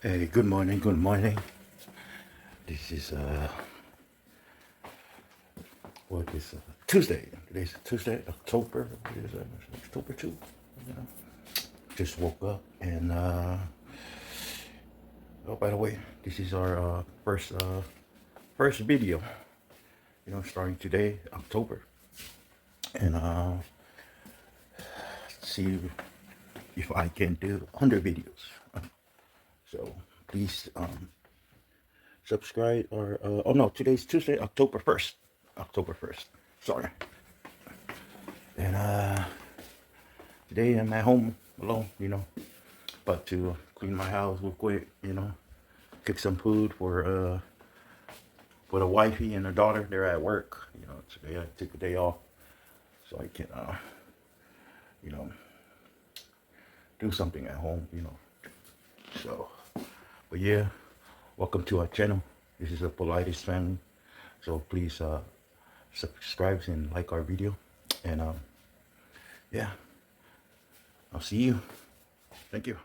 Hey, good morning, good morning. This is Tuesday. Today's Tuesday, October. What is it? October 2. You know. Just woke up and oh, by the way, this is our first video. Starting today, October, and see if I can do 100 videos. So please subscribe or oh no, today's Tuesday, October 1st. October 1st. Sorry. And today I'm at home alone, but to clean my house real quick, cook some food for the wifey and the daughter. They're at work, today I took a day off so I can do something at home, So, but yeah, welcome to our channel. This is the Politis family. So please subscribe and like our video. And yeah, I'll see you. Thank you.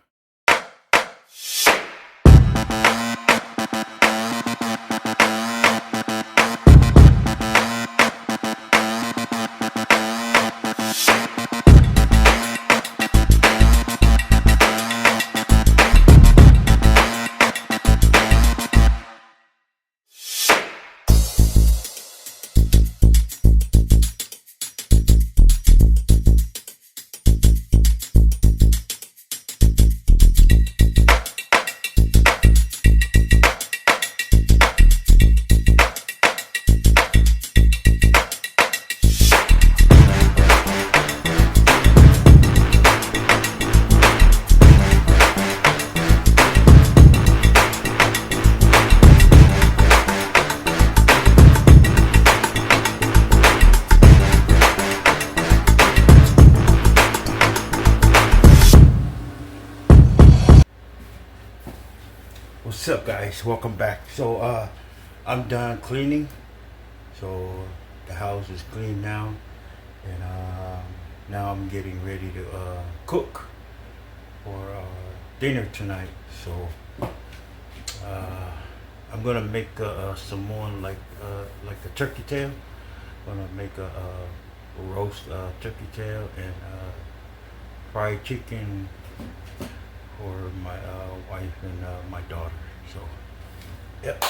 What's up, guys? Welcome back. So I'm done cleaning, so the house is clean now, and now I'm getting ready to cook for dinner tonight. So I'm gonna make some more like a turkey tail. I'm gonna make a roast turkey tail and fried chicken for my wife and my daughter. So, yep.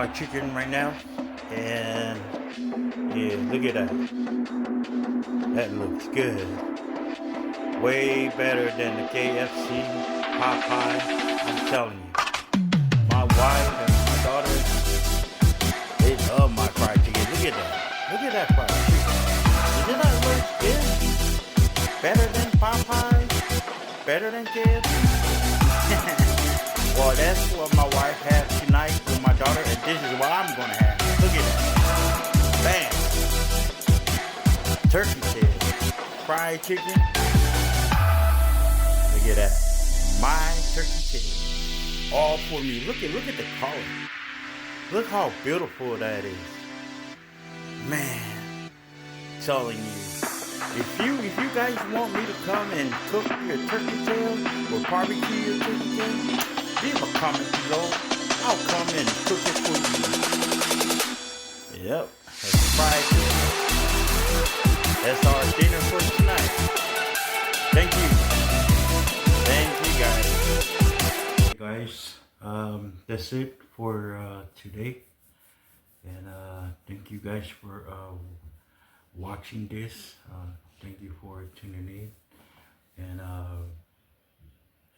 fried chicken right now. And yeah, look at that. That looks good. Way better than the KFC, Popeye. I'm telling you. My wife and my daughter, they love my fried chicken. Look at that. Look at that fried chicken. Does that look good? Better than Popeye? Better than KFC? Well, that's what my wife has tonight with my daughter, and this is what I'm gonna have. Look at that. Bam. Turkey tail. Fried chicken. Look at that. My turkey tail. All for me. Look at the color. Look how beautiful that is. Man. Telling you. If you guys want me to come and cook your turkey tail or barbecue your turkey tail, leave a comment below. I'll come and cook it for you. Yep. That's fried chicken. That's our dinner for tonight. Thank you. Thank you guys. Hey guys, that's it for today. And thank you guys for watching this. Thank you for tuning in. And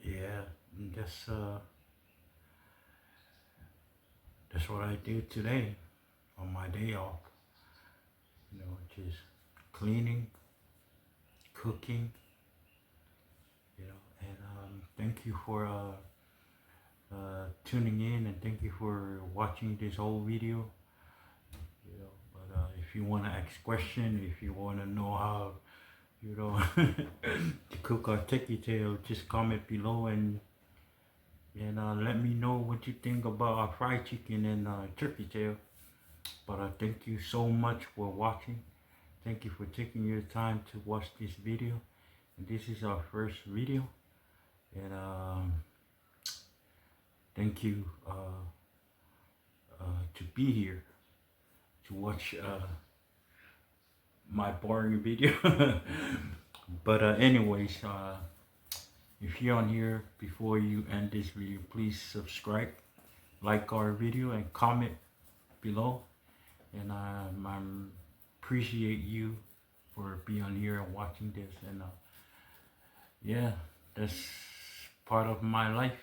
yeah, that's what I do today on my day off. You know, just cleaning, cooking. You know, and thank you for tuning in, and thank you for watching this whole video. You know, but if you want to ask questions, if you want to know how, you know, to cook our turkey tail, just comment below and let me know what you think about our fried chicken and turkey tail. But thank you so much for watching. Thank you for taking your time to watch this video. And this is our first video. And thank you to be here to watch my boring video. But anyways, if you're on here, before you end this video, please subscribe, like our video, and comment below. And I appreciate you for being on here and watching this. And yeah, that's part of my life.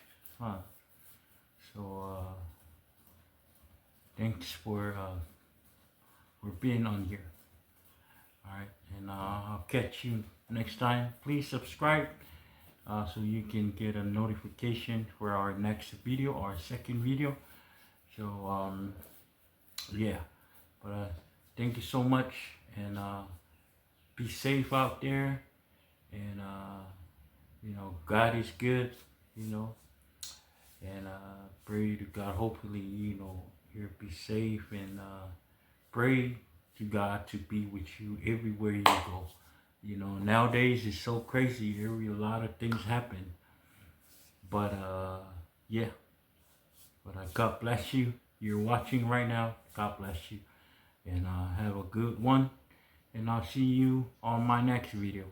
So thanks for being on here. All right, and I'll catch you next time. Please subscribe so you can get a notification for our next video, our second video. So yeah, but thank you so much, and be safe out there. And you know, God is good, you know, and pray to God. Hopefully, you know, you'll be safe, and pray to God to be with you everywhere you go. You know, nowadays it's so crazy. A lot of things happen, but yeah. But God bless you. You're watching right now. God bless you, and have a good one. And I'll see you on my next video.